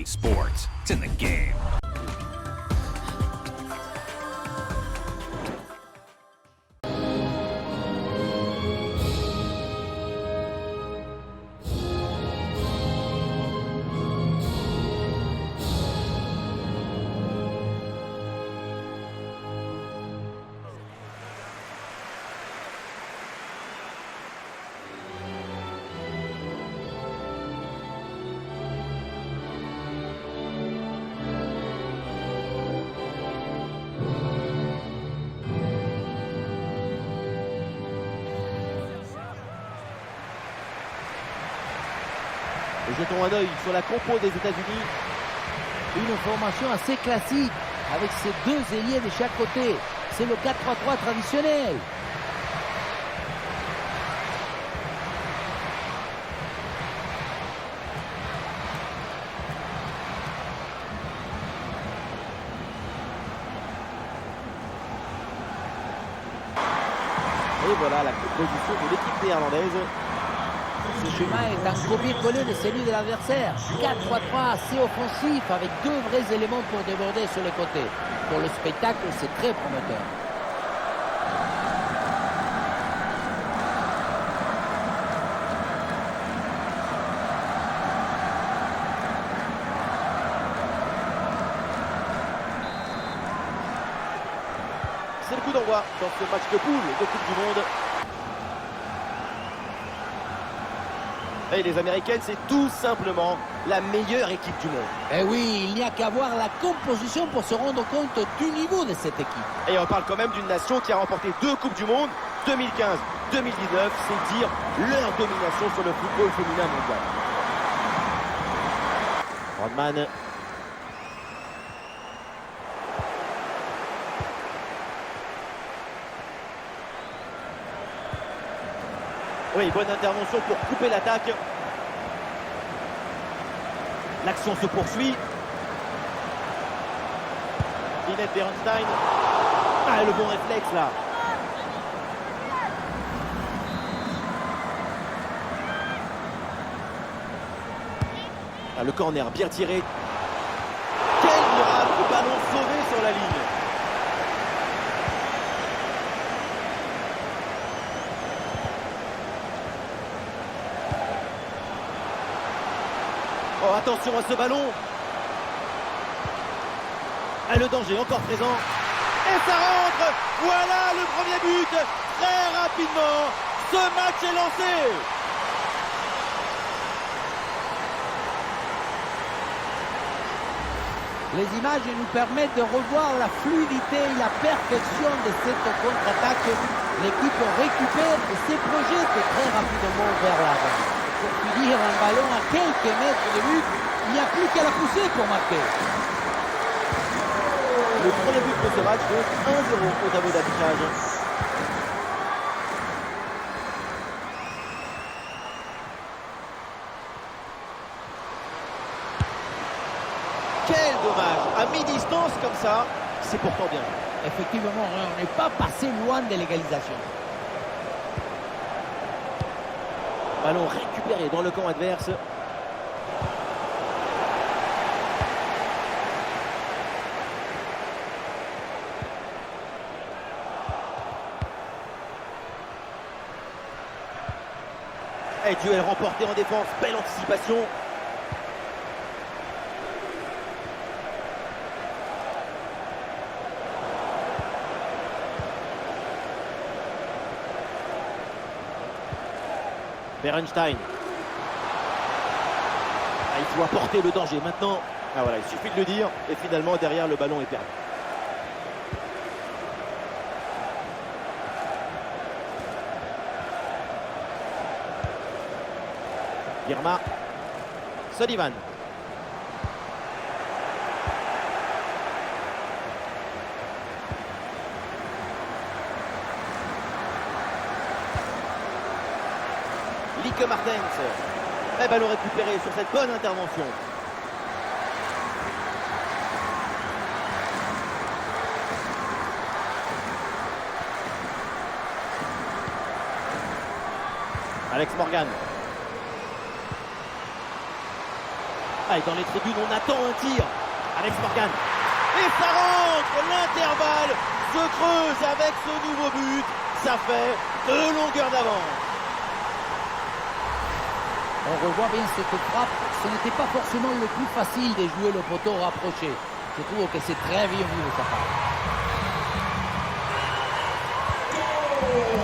sports. It's in the game. Jetons un œil sur la compo des États-Unis. Une formation assez classique avec ses deux ailiers de chaque côté. C'est le 4-3-3 traditionnel. Et voilà la composition de l'équipe néerlandaise. Ce schéma est un copier-coller de celui de l'adversaire. 4-3-3 assez offensif avec deux vrais éléments pour déborder sur les côtés. Pour le spectacle, c'est très prometteur. C'est le coup d'envoi dans ce match de poule de Coupe du Monde. Et les Américaines, c'est tout simplement la meilleure équipe du monde. Eh oui, il n'y a qu'à voir la composition pour se rendre compte du niveau de cette équipe. Et on parle quand même d'une nation qui a remporté 2 Coupes du Monde, 2015, 2019, c'est dire leur domination sur le football féminin mondial. Rodman. Oui, bonne intervention pour couper l'attaque. L'action se poursuit. Linette Bernstein. Ah, le bon réflexe là. Ah, le corner bien tiré. Quel miracle, le ballon sauvé sur la ligne. Oh, attention à ce ballon. Ah, le danger encore présent. Et ça rentre. Voilà le premier but. Très rapidement, ce match est lancé. Les images nous permettent de revoir la fluidité et la perfection de cette contre-attaque. L'équipe récupère et se projette très rapidement vers l'avant. Pour finir un ballon à quelques mètres de but, il n'y a plus qu'à la pousser pour marquer. Le premier but de ce match, donc 1-0 au tableau d'affichage. Quel dommage. À mi-distance comme ça, c'est pourtant bien. Effectivement, on n'est pas passé loin de l'égalisation. Ballon récupéré dans le camp adverse. Et duel remporté en défense, belle anticipation. Bernstein. Ah, il faut apporter le danger maintenant. Ah voilà, il suffit de le dire. Et finalement, derrière, le ballon est perdu. Irma. Sullivan. Lieke Martens. Et ballon récupéré sur cette bonne intervention. Alex Morgan. Ah, et dans les tribunes, on attend un tir. Alex Morgan. Et ça rentre. L'intervalle se creuse avec ce nouveau but. Ça fait 2 longueurs d'avance. On revoit bien cette frappe. Ce n'était pas forcément le plus facile de jouer le poteau rapproché. Je trouve que c'est très bien vu de sa part.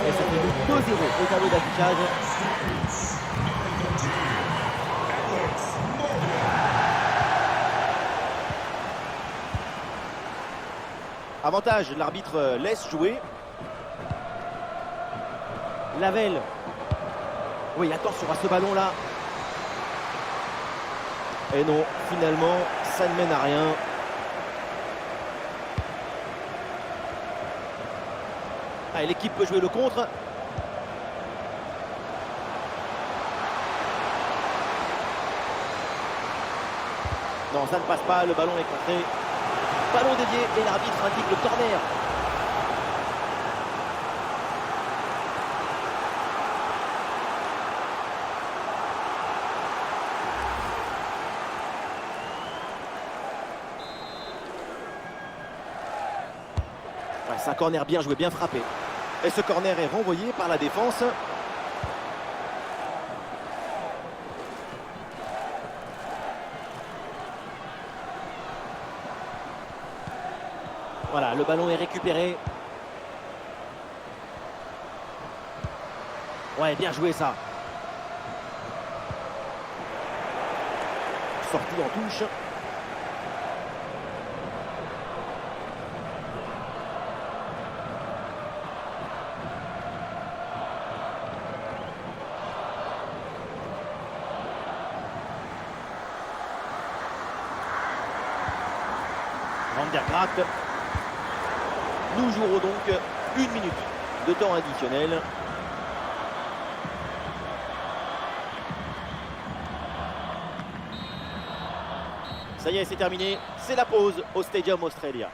Et ça fait 2-0 au tableau d'affichage. Avantage, l'arbitre laisse jouer. Lavelle. Oui, attention à ce ballon-là. Et non, finalement, ça ne mène à rien. Allez, l'équipe peut jouer le contre. Non, ça ne passe pas, le ballon est contré. Ballon dévié et l'arbitre indique le corner. Ouais, c'est un corner bien joué, bien frappé. Et ce corner est renvoyé par la défense. Voilà, le ballon est récupéré. Ouais, bien joué ça. Sortie en touche. Van der Gracht. Nous jouerons donc 1 minute de temps additionnel. Ça y est, c'est terminé. C'est la pause au Stadium Australia.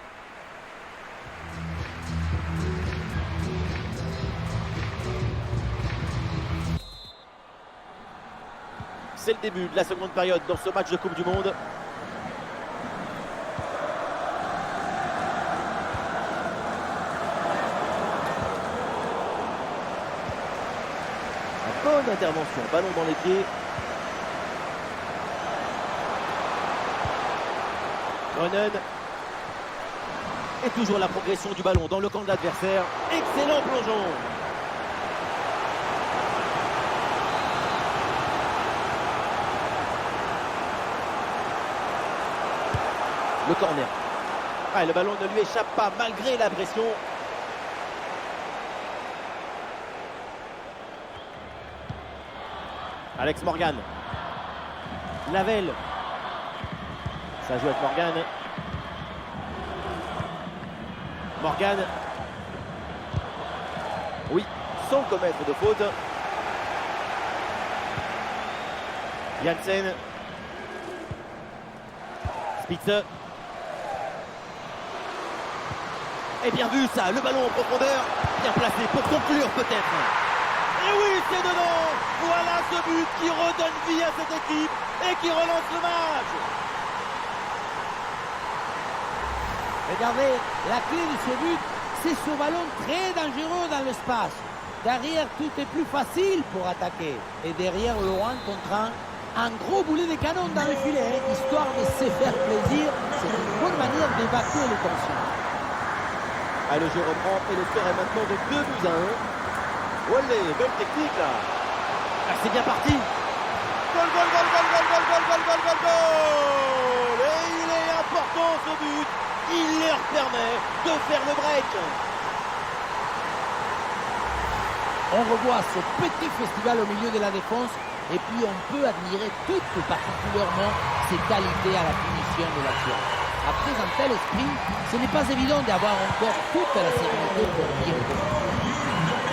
C'est le début de la seconde période dans ce match de Coupe du Monde. Bonne intervention, ballon dans les pieds. Ronen. Et toujours la progression du ballon dans le camp de l'adversaire. Excellent plongeon. Le corner. Ah, le ballon ne lui échappe pas malgré la pression. Alex Morgan. Lavelle. Ça joue avec Morgan. Morgan. Oui, sans commettre de faute. Janssen. Spitze. Et bien vu ça, le ballon en profondeur. Bien placé pour conclure peut-être. Et oui, c'est dedans. Voilà ce but qui redonne vie à cette équipe et qui relance le match. Regardez, la clé de ce but, c'est ce ballon très dangereux dans l'espace. Derrière, tout est plus facile pour attaquer. Et derrière, loin contre un gros boulet de canon dans le filet, histoire de se faire plaisir. C'est une bonne manière d'évacuer les tensions. Ah, le jeu reprend et le score est maintenant de 2-1. Olé, belle technique là. Ah, c'est bien parti. Goal, goal, goal, goal, goal, goal, goal, goal, goal, goal, goal. Et il est important ce but. Il leur permet de faire le break. On revoit ce petit festival au milieu de la défense et puis on peut admirer tout particulièrement ses qualités à la finition de l'action. Après un tel sprint, ce n'est pas évident d'avoir encore toute la sérénité pour bien le.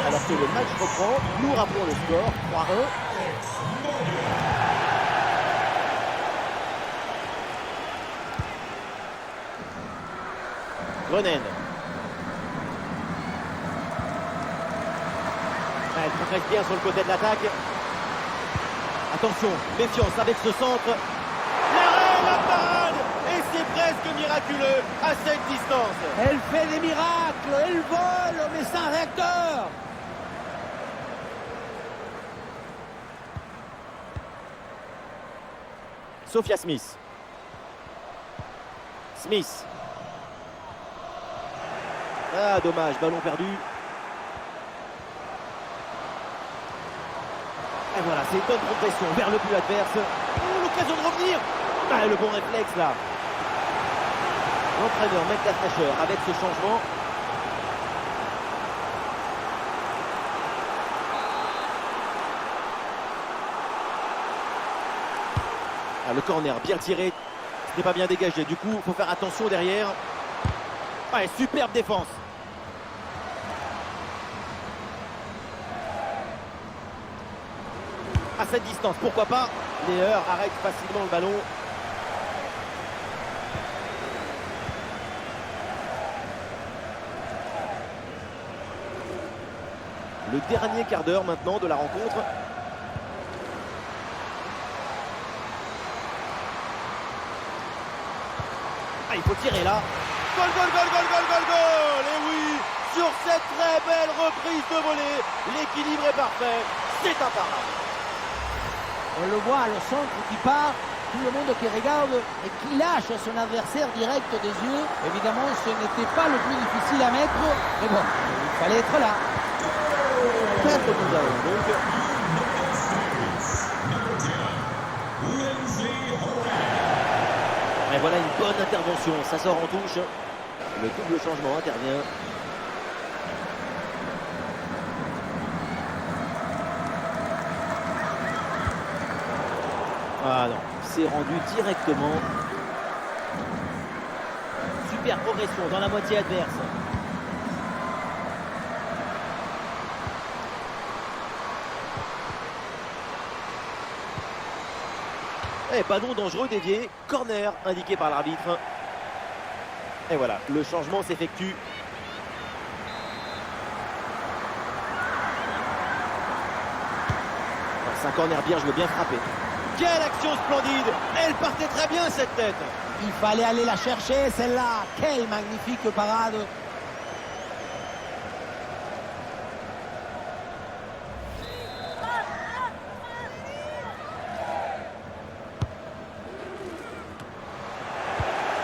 Alors que le match reprend, nous rappelons le score 3-1. Ronen. Elle progresse bien sur le côté de l'attaque. Attention, méfiance avec ce centre. La presque miraculeux à cette distance. Elle fait des miracles, elle vole, mais sans réacteur. Sophia Smith. Smith. Ah, dommage, ballon perdu. Et voilà, c'est une bonne progression vers le but adverse. Oh, l'occasion de revenir. Ah, le bon réflexe là. L'entraîneur met la fraîcheur avec ce changement. Ah, le corner bien tiré. Ce n'est pas bien dégagé. Du coup, il faut faire attention derrière. Ah, et superbe défense. À cette distance, pourquoi pas. Neuer arrête facilement le ballon. Le dernier quart d'heure maintenant de la rencontre. Ah, il faut tirer là. Goal, goal, goal, goal, goal, goal, goal. Et oui, sur cette très belle reprise de volée, l'équilibre est parfait. C'est imparable. On le voit, le centre qui part, tout le monde qui regarde et qui lâche son adversaire direct des yeux. Évidemment, ce n'était pas le plus difficile à mettre, mais bon, il fallait être là. 4 buts à 1, donc. Et voilà une bonne intervention, ça sort en touche. Le double changement intervient. Ah non, c'est rendu directement. Super progression dans la moitié adverse. Et ballon dangereux dévié, corner indiqué par l'arbitre. Et voilà, le changement s'effectue. C'est un corner bien joué, bien frappé. Quelle action splendide! Elle partait très bien cette tête. Il fallait aller la chercher, celle-là. Quelle magnifique parade.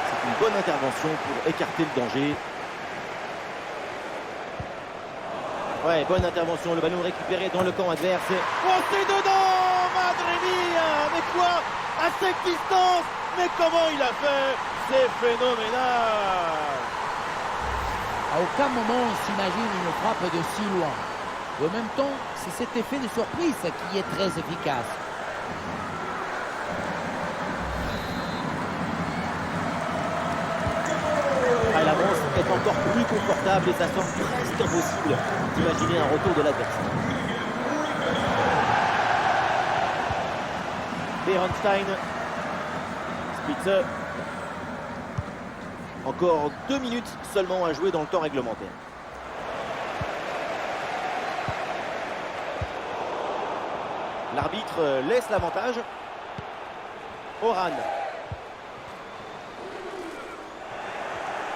C'est une bonne intervention pour écarter le danger. Ouais, bonne intervention. Le ballon récupéré dans le camp adverse. Oh, c'est dedans! Madre mia! Mais quoi? À cette distance? Mais comment il a fait? C'est phénoménal! À aucun moment on s'imagine une frappe de si loin. Et en même temps, c'est cet effet de surprise qui est très efficace. Ah, l'avance est encore plus confortable et ça semble presque impossible d'imaginer un retour de l'adversaire. Berenstein. Spitze. Encore 2 minutes seulement à jouer dans le temps réglementaire. L'arbitre laisse l'avantage. Oran.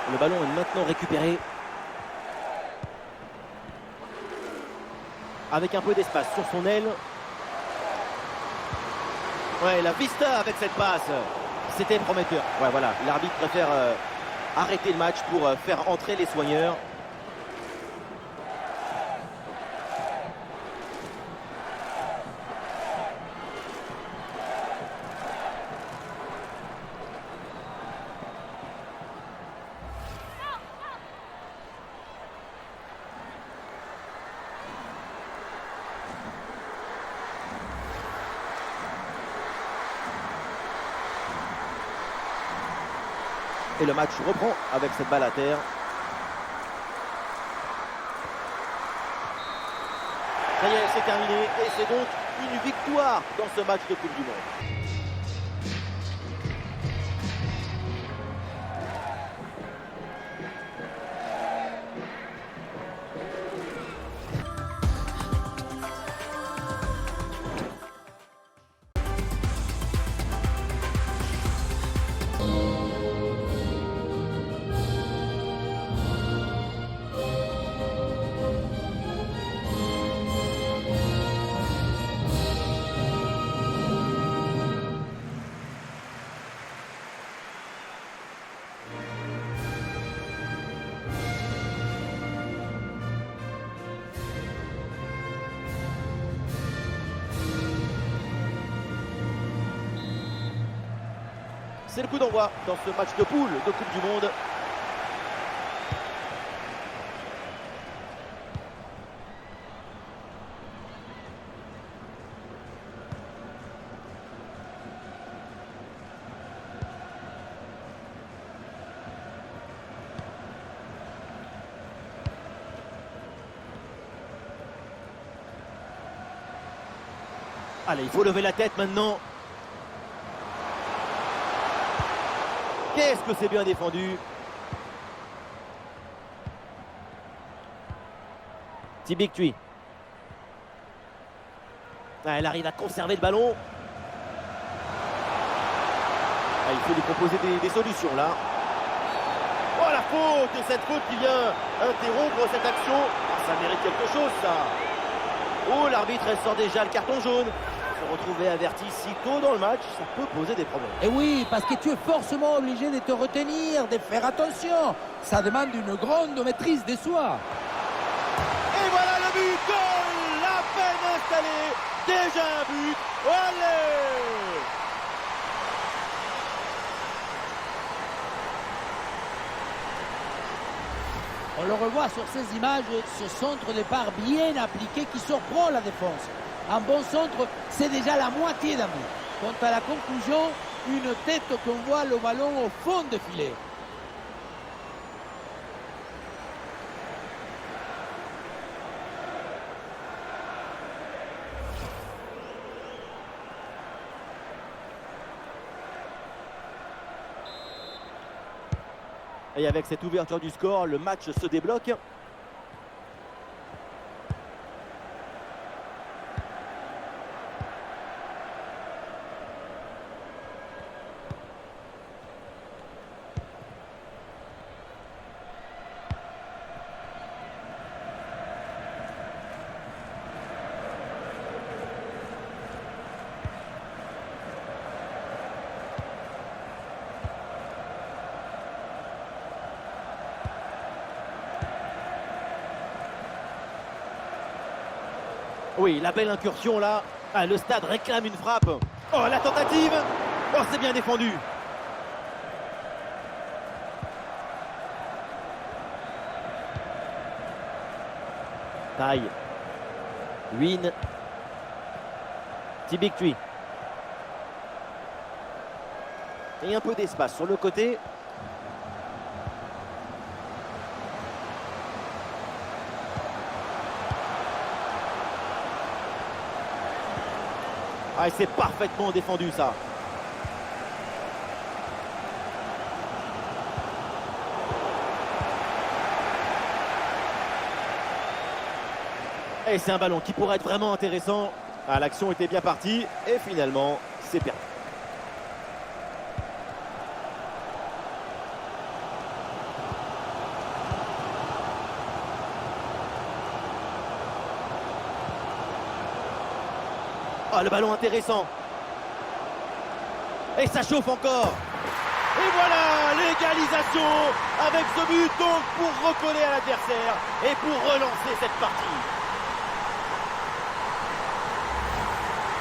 Le ballon est maintenant récupéré. Avec un peu d'espace sur son aile. Ouais, la vista avec cette passe. C'était prometteur. Ouais, voilà. L'arbitre préfère arrêter le match pour faire entrer les soigneurs. Et le match reprend avec cette balle à terre. Ça y est, c'est terminé. Et c'est donc une victoire dans ce match de Coupe du Monde. C'est le coup d'envoi dans ce match de poule de Coupe du Monde. Allez, il faut lever la tête maintenant. Qu'est-ce que c'est bien défendu. Tibictui. Elle arrive à conserver le ballon. Il faut lui proposer des solutions là. Oh la faute! Et cette faute qui vient interrompre cette action. Ça mérite quelque chose ça. Oh, l'arbitre elle sort déjà le carton jaune. Se retrouver averti si tôt dans le match, ça peut poser des problèmes. Et oui, parce que tu es forcément obligé de te retenir, de faire attention. Ça demande une grande maîtrise de soi. Et voilà le but, goal! La peine installée, déjà un but. Allez! On le revoit sur ces images, ce centre de part bien appliqué qui surprend la défense. Un bon centre, c'est déjà la moitié d'un but. Quant à la conclusion, une tête qu'on voit le ballon au fond de filet. Et avec cette ouverture du score, le match se débloque. Oui, la belle incursion là. Ah, le stade réclame une frappe. Oh, la tentative. Oh, c'est bien défendu. Taille. Win. Tibictui. Et un peu d'espace sur le côté. Ah, c'est parfaitement défendu ça. Et c'est un ballon qui pourrait être vraiment intéressant. Ah, l'action était bien partie et finalement, c'est perdu. Ah, le ballon intéressant. Et ça chauffe encore. Et voilà, l'égalisation avec ce but donc pour recoller à l'adversaire et pour relancer cette partie.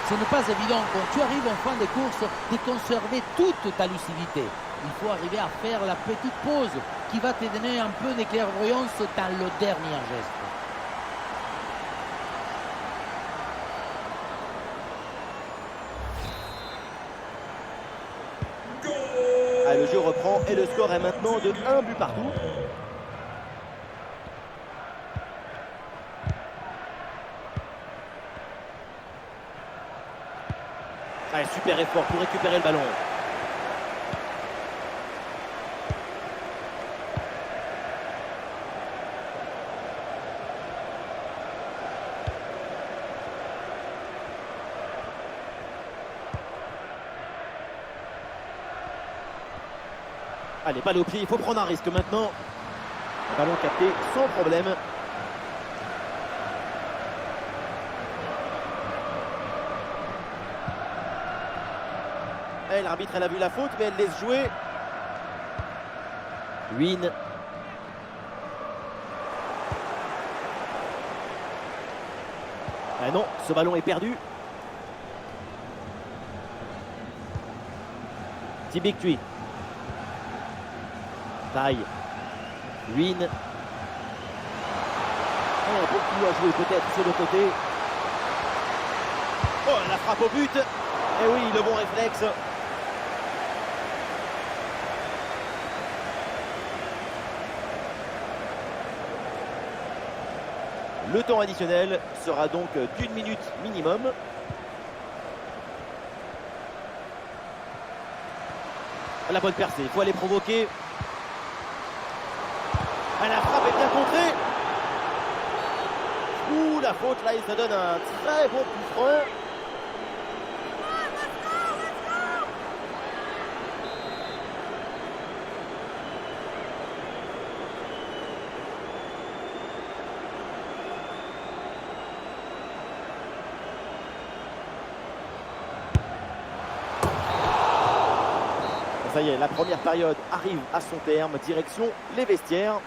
Ce n'est pas évident quand tu arrives en fin de course de conserver toute ta lucidité. Il faut arriver à faire la petite pause qui va te donner un peu de clairvoyance dans le dernier geste. Ah, le jeu reprend et le score est maintenant de 1 but partout. Ah, super effort pour récupérer le ballon. Allez, balle au pied, il faut prendre un risque maintenant. Un ballon capté sans problème. Et l'arbitre, elle a vu la faute, mais elle laisse jouer. Win. Ah non, ce ballon est perdu. Tibictui. taille. Win. Un bon coup à jouer peut-être sur le côté. Oh, la frappe au but. Et oui, le bon réflexe. Le temps additionnel sera donc d'1 minute minimum. La bonne percée, il faut aller provoquer. Ah, la frappe est bien contrée. Ouh, la faute là, et ça donne un très bon coup franc. Ça y est, la première période arrive à son terme, direction les vestiaires.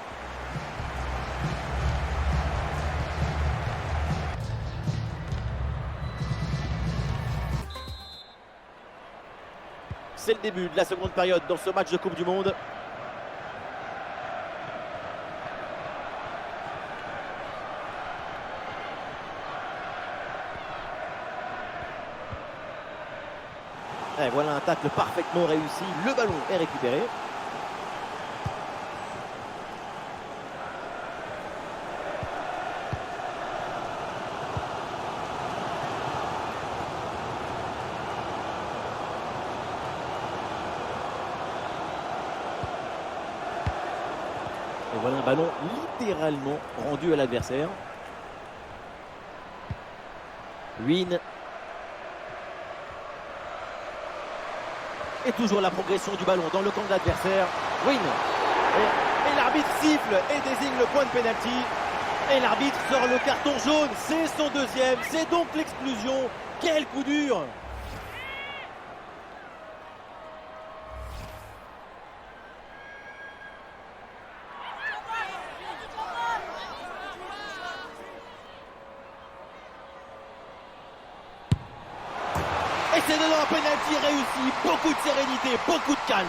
C'est le début de la seconde période dans ce match de Coupe du Monde. Et voilà un tacle parfaitement réussi. Le ballon est récupéré. Et voilà un ballon littéralement rendu à l'adversaire. Win. Et toujours la progression du ballon dans le camp de l'adversaire. Win. Et l'arbitre siffle et désigne le point de pénalty. Et l'arbitre sort le carton jaune. C'est son deuxième. C'est donc l'exclusion. Quel coup dur! Et c'est dedans, un penalty réussi, beaucoup de sérénité, beaucoup de calme.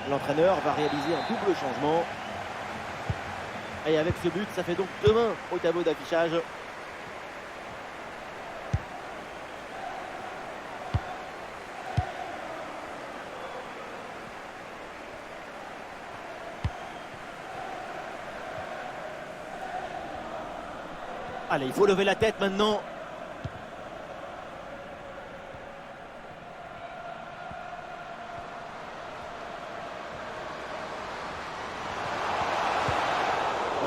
L'entraîneur va réaliser un double changement. Et avec ce but, ça fait donc 2 mains au tableau d'affichage. Allez, il faut lever la tête maintenant.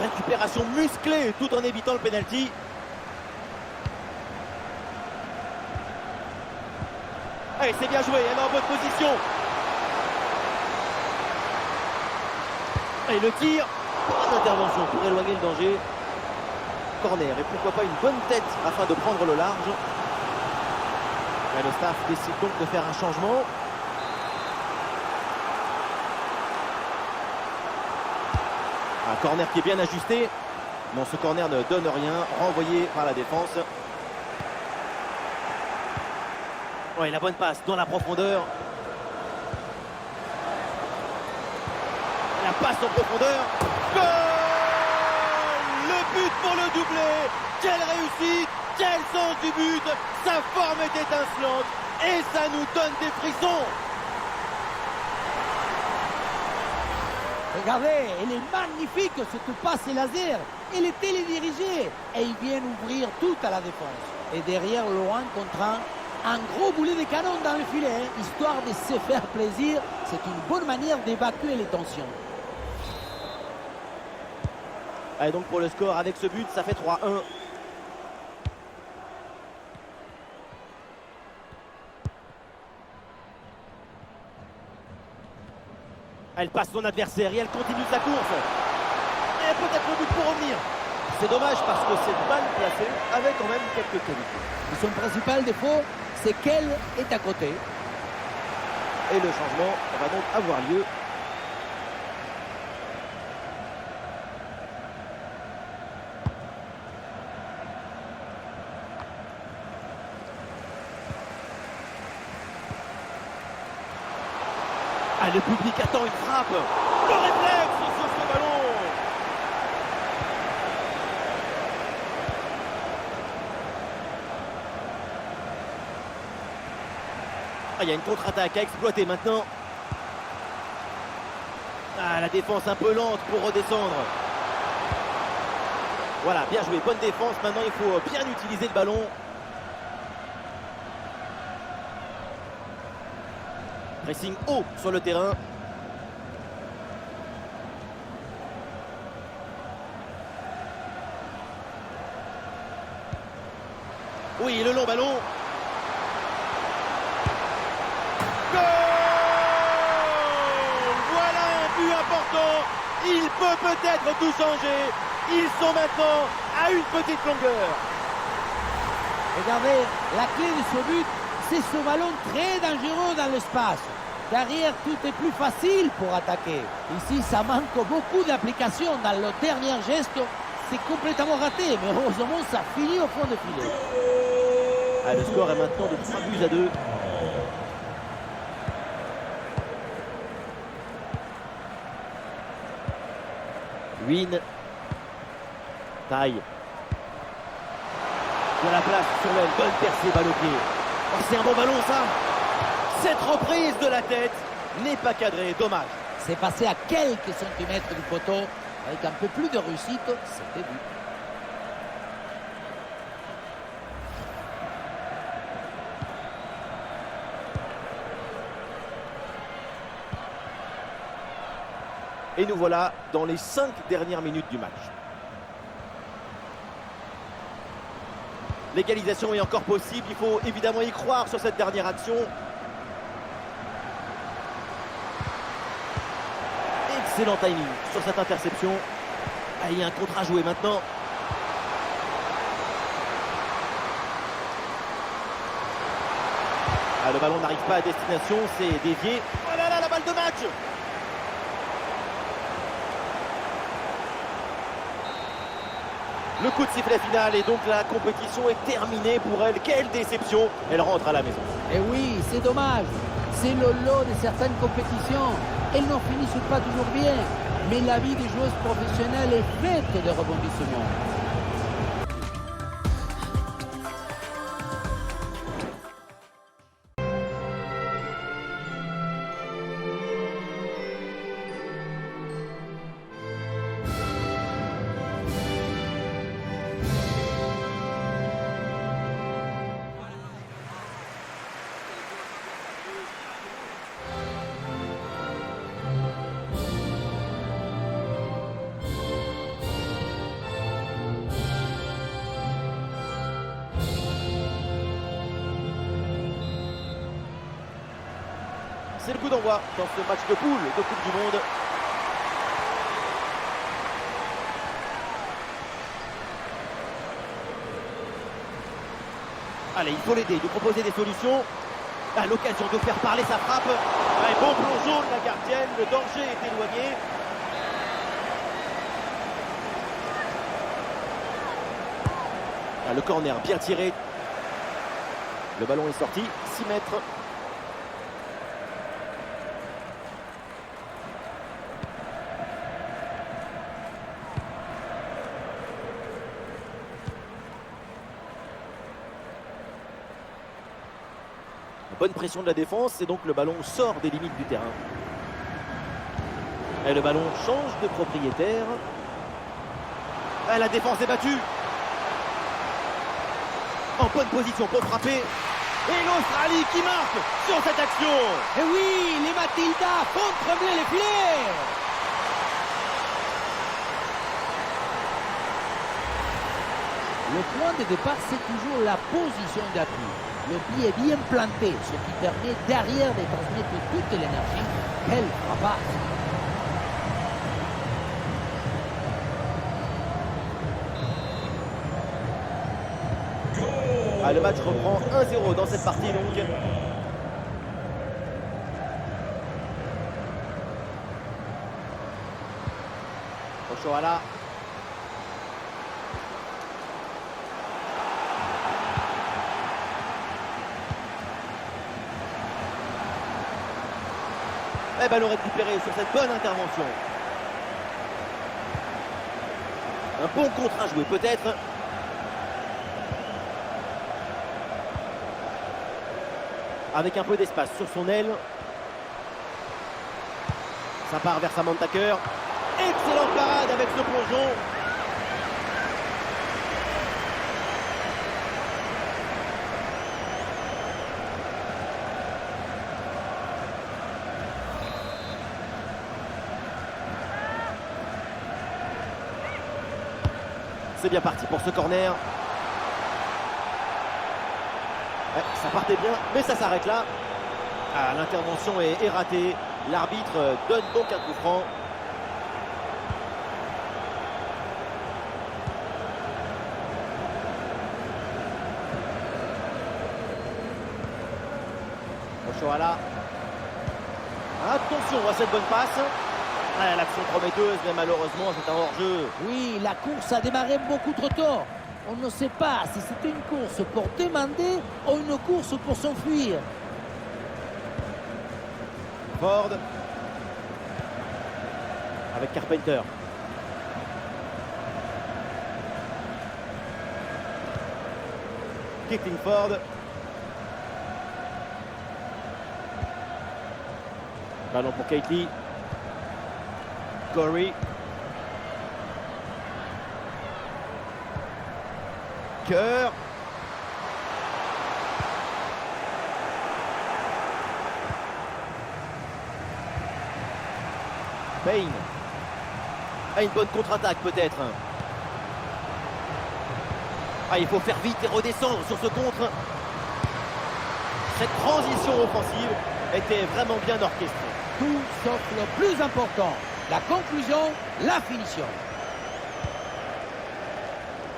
Récupération musclée tout en évitant le pénalty. Allez, c'est bien joué, elle est en bonne position. Et le tir, pas d'intervention pour éloigner le danger. Corner, et pourquoi pas une bonne tête afin de prendre le large. Et le staff décide donc de faire un changement. Un corner qui est bien ajusté. Bon, ce corner ne donne rien, renvoyé par la défense. Ouais, la bonne passe dans la profondeur. La passe en profondeur. Goal! Le but pour le doublé. Quelle réussite, quel sens du but. Sa forme est étincelante et ça nous donne des frissons. Regardez, elle est magnifique cette passe laser. Elle est télédirigée et ils viennent ouvrir tout à la défense. Et derrière, Laurent contre un gros boulet de canon dans le filet, histoire de se faire plaisir. C'est une bonne manière d'évacuer les tensions. Allez, donc pour le score avec ce but, ça fait 3-1. Elle passe son adversaire et elle continue sa course. Et peut-être le but pour revenir. C'est dommage parce que c'est mal placé, avec quand même quelques qualités. Et son principal défaut, c'est qu'elle est à côté. Et le changement va donc avoir lieu. Ah, le public attend une frappe. Le réflexe sur ce ballon. Ah, il y a une contre-attaque à exploiter maintenant. Ah, la défense un peu lente pour redescendre. Voilà, bien joué, bonne défense. Maintenant, il faut bien utiliser le ballon. Pressing haut sur le terrain. Oui, le long ballon. Goal! Voilà un but important. Il peut peut-être tout changer. Ils sont maintenant à une petite longueur. Regardez, la clé de ce but, c'est ce ballon très dangereux dans l'espace. Derrière, tout est plus facile pour attaquer. Ici, ça manque beaucoup d'application. Dans le dernier geste, c'est complètement raté. Mais heureusement, ça finit au fond de filet. Ah, le score est maintenant de 3-2. Win. Taille. De la place sur l'aile. Bonne percée, balle au pied. Oh, c'est un bon ballon, ça. Cette reprise de la tête n'est pas cadrée. Dommage. C'est passé à quelques centimètres du poteau. Avec un peu plus de réussite, c'était but. Et nous voilà dans les 5 dernières minutes du match. L'égalisation est encore possible. Il faut évidemment y croire sur cette dernière action. Excellent timing sur cette interception. Ah, il y a un contre à jouer maintenant. Ah, le ballon n'arrive pas à destination, c'est dévié. Oh là là, la balle de match! Le coup de sifflet final et donc la compétition est terminée pour elle. Quelle déception! Elle rentre à la maison. Et oui, c'est dommage. C'est le lot de certaines compétitions. Elles n'en finissent pas toujours bien. Mais la vie des joueuses professionnelles est faite de rebondissements. C'est le coup d'envoi dans ce match de poule de Coupe du Monde. Allez, il faut l'aider, lui proposer des solutions. À l'occasion de faire parler sa frappe. Un bon plongeon de la gardienne, le danger est éloigné. Ah, le corner bien tiré. Le ballon est sorti, 6 mètres. Bonne pression de la défense et donc le ballon sort des limites du terrain. Et le ballon change de propriétaire. Ah, la défense est battue. En bonne position pour frapper. Et l'Australie qui marque sur cette action. Et oui, les Matildas font trembler les filets. Le point de départ, c'est toujours la position d'appui. Le pied est bien planté, ce qui permet derrière de transmettre toute l'énergie. Quelle frappasse! Ah, le match reprend 1-0 dans cette partie donc. Ochoala. Et ballon récupéré sur cette bonne intervention. Un bon contre à jouer peut-être. Avec un peu d'espace sur son aile. Ça part vers Samantha Tucker. Excellente parade avec ce plongeon. C'est bien parti pour ce corner. Ouais, ça partait bien, mais ça s'arrête là. Ah, l'intervention est ratée. L'arbitre donne donc un coup franc. Ochoala. Attention à cette bonne passe. Ouais, l'action prometteuse, mais malheureusement c'est un hors-jeu. Oui, la course a démarré beaucoup trop tôt. On ne sait pas si c'était une course pour demander ou une course pour s'enfuir. Ford. Avec Carpenter. Kicking Ford. Ballon pour Keithley. Corey. Cœur. Payne. Ah, une bonne contre-attaque peut-être. Ah, il faut faire vite et redescendre sur ce contre. Cette transition offensive était vraiment bien orchestrée. Tout sauf le plus important. La conclusion, la finition.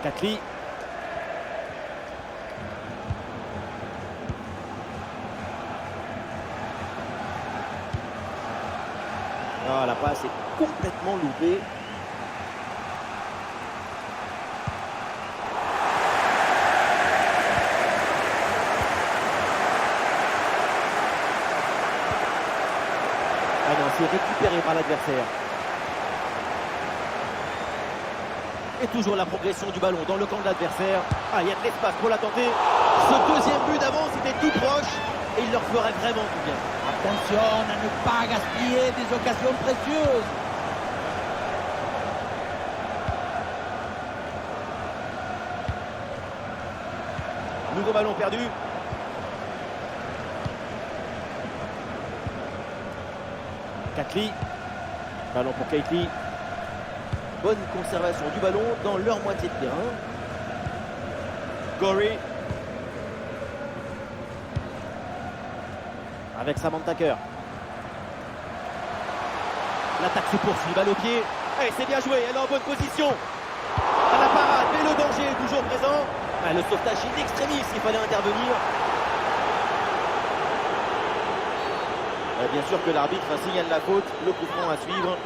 Keithley. Ah, la passe est complètement loupée. Ah non, c'est récupéré par l'adversaire. Et toujours la progression du ballon dans le camp de l'adversaire. Ah, il y a de l'espace pour la tenter. Ce deuxième but d'avance était tout proche et il leur ferait vraiment du bien. Attention à ne pas gaspiller des occasions précieuses. Nouveau ballon perdu. Keithley. Ballon pour Keithley. Bonne conservation du ballon dans leur moitié de terrain. Corey. Avec Samantha Tucker. L'attaque se poursuit, balle au pied. Et c'est bien joué, elle est en bonne position. À la parade, mais le danger est toujours présent. Ah, le sauvetage in extremis, il fallait intervenir. Bien sûr que l'arbitre signale la faute, le coup franc à suivre.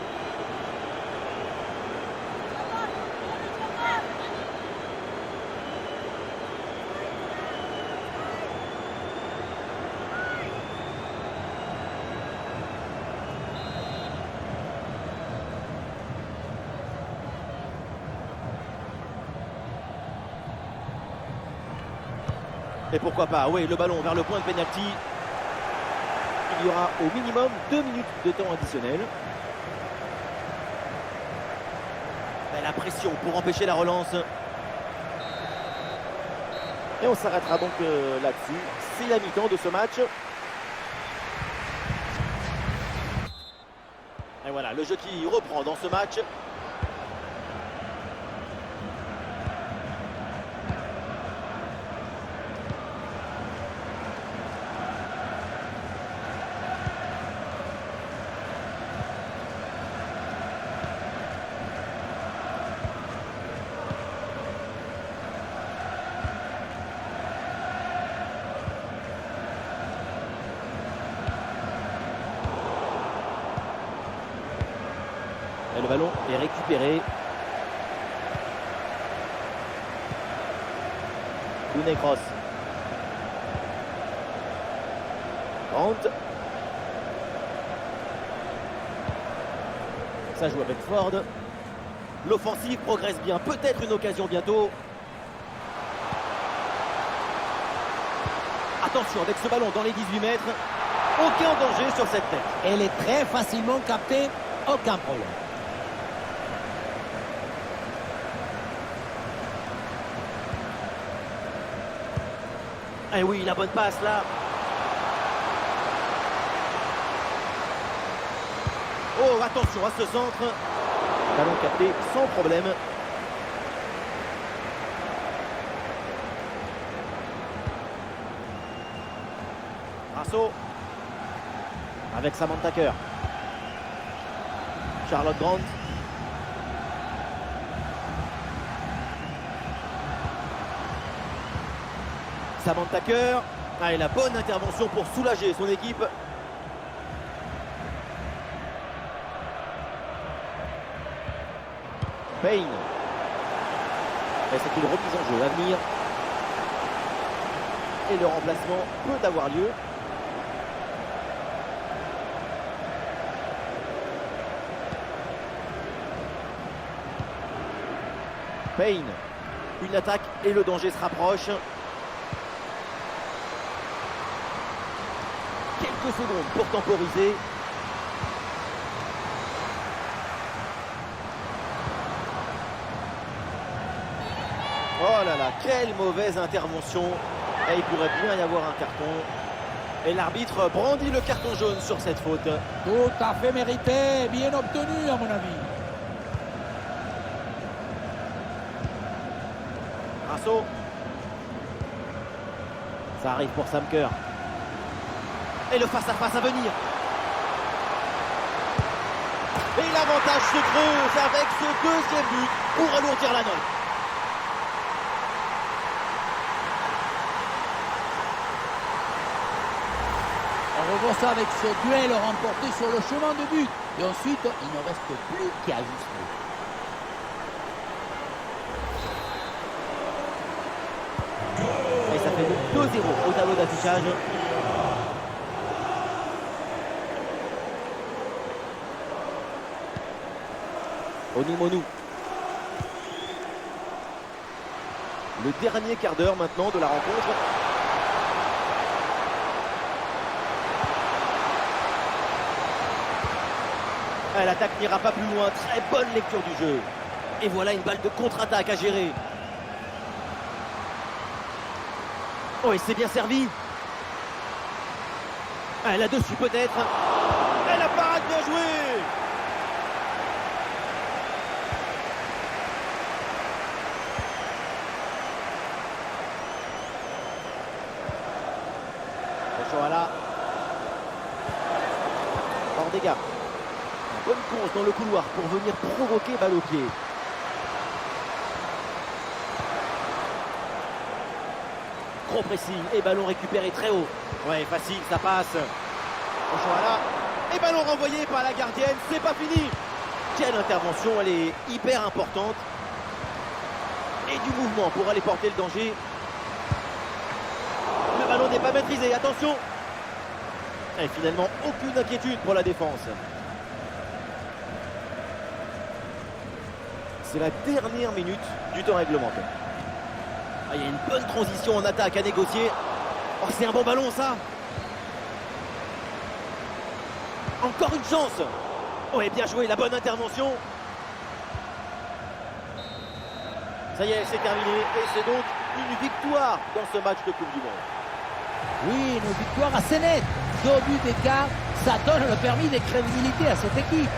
Et pourquoi pas, oui, le ballon vers le point de pénalty. Il y aura au minimum 2 minutes de temps additionnel. Et la pression pour empêcher la relance. Et on s'arrêtera donc là-dessus. C'est la mi-temps de ce match. Et voilà, le jeu qui reprend dans ce match. Et le ballon est récupéré. Une cross. Grant. Ça joue avec Ford. L'offensive progresse bien. Peut-être une occasion bientôt. Attention avec ce ballon dans les 18 mètres. Aucun danger sur cette tête. Elle est très facilement captée. Aucun problème. Eh oui, la bonne passe là. Oh, attention à ce centre. Ballon capté sans problème. Rasso. Avec Samantha Kerr. Charlotte Grant. Samantha Kerr. Ah, et la bonne intervention pour soulager son équipe. Payne. Et c'est une remise en jeu à venir. Et le remplacement peut avoir lieu. Payne. Une attaque et le danger se rapproche. Quelques secondes pour temporiser. Oh là là, quelle mauvaise intervention. Et il pourrait bien y avoir un carton. Et l'arbitre brandit le carton jaune sur cette faute. Tout à fait mérité, bien obtenu à mon avis. Rasso. Ça arrive pour Sam Kerr. Et le face-à-face à venir. Et l'avantage se creuse avec ce deuxième but pour alourdir la note. On revoit ça avec ce duel remporté sur le chemin de but. Et ensuite, il ne reste plus qu'à ajuster. Et ça fait donc 2-0 au tableau d'affichage. Onimonu. Le dernier quart d'heure maintenant de la rencontre. L'attaque n'ira pas plus loin. Très bonne lecture du jeu. Et voilà une balle de contre-attaque à gérer. Oh, et c'est bien servi. Là-dessus peut-être. Et la parade bien jouée. Voilà. Hors dégâts. Bonne course dans le couloir pour venir provoquer balle au pied. Trop précis et ballon récupéré très haut. Ouais, facile, ça passe. Voilà. Et ballon renvoyé par la gardienne, c'est pas fini. Quelle intervention, elle est hyper importante. Et du mouvement pour aller porter le danger. Le ballon n'est pas maîtrisé, attention. Et finalement, aucune inquiétude pour la défense. C'est la dernière minute du temps réglementaire. Il y a une bonne transition en attaque à négocier. Oh, c'est un bon ballon, ça. Encore une chance. Oh, et bien joué, la bonne intervention. Ça y est, c'est terminé. Et c'est donc une victoire dans ce match de Coupe du Monde. Oui, une victoire assez nette. 2 buts d'écart, ça donne le permis de crédibilité à cette équipe.